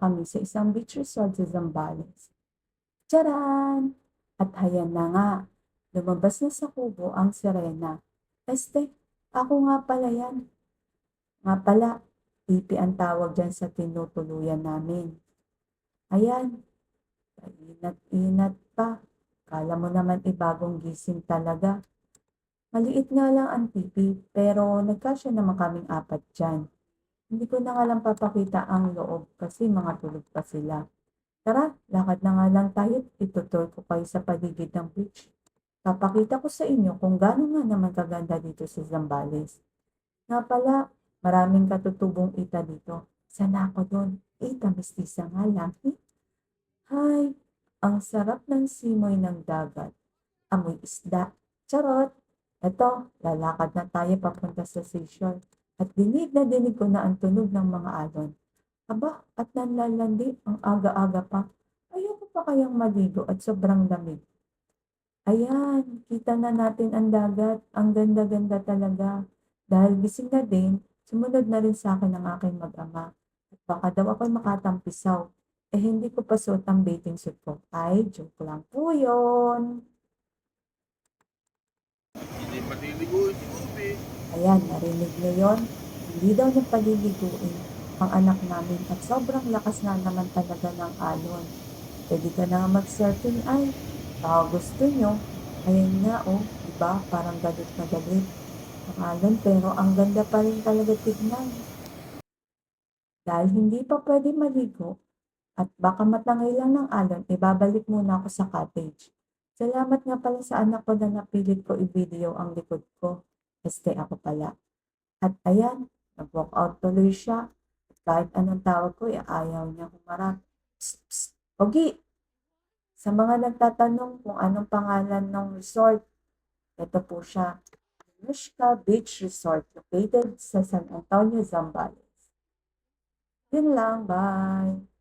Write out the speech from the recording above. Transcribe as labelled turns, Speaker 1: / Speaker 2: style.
Speaker 1: kami sa isang beach resort sa Zambales. Tiyaran! At hayan na nga, lumabas na sa kubo ang sirena. Ako nga pala yan. Nga pala, pipi ang tawag dyan sa tinutuluyan namin. Ayan, inat-inat pa. Kala mo naman bagong gising talaga. Maliit nga lang ang pipi, pero nagkasya naman kaming apat dyan. Hindi ko na nga lang papakita ang loob kasi mga tulog pa sila. Tara, lakad na nga lang tayo, itutur ko kayo sa paligid ng beach. Papakita ko sa inyo kung gaano nga naman kaganda dito sa Zambales. Nga pala, maraming katutubong ita dito. Sana ako doon. Ita mistisa nga lang. Hay, ang sarap ng simoy ng dagat. Amoy isda. Charot! Eto, lalakad na tayo papunta sa seashore. At dinig na dinig ko na ang tunog ng mga alon. Aba, at nanlalandi ang aga-aga pa. Ayoko pa kayang maligo at sobrang lamig. Ayan, kita na natin ang dagat. Ang ganda-ganda talaga. Dahil gising na din, sumunod na rin sa akin ang aking mag-ama. At baka daw ako'y makatampisaw. Hindi ko pa suot ang bathing suit ko. Ay, joke lang po yun.
Speaker 2: Hindi paliliguin si Ubi.
Speaker 1: Ayan, narinig niyo yon? Hindi daw niya paliliguin ang anak namin at sobrang lakas na naman talaga ng alon. Pwede ka na mag-surfing ay. Baka gusto nyo. Ayan nga oh, diba? Parang galit na galit ang alon pero ang ganda pa rin talaga tignan. Dahil hindi pa pwede maligo at baka matangay lang ng alon, ibabalik muna ako sa cottage. Salamat nga pala sa anak ko na napilit ko i-video ang likod ko. Ako pala. At ayan, nag-walk out tuloy siya. At kahit anong tawag ko, ayaw niya humarap. Psst, psst, Pogi! Sa mga nagtatanong kung anong pangalan ng resort, ito po siya. Anushka Beach Resort located sa San Antonio, Zambales. Yun lang, bye!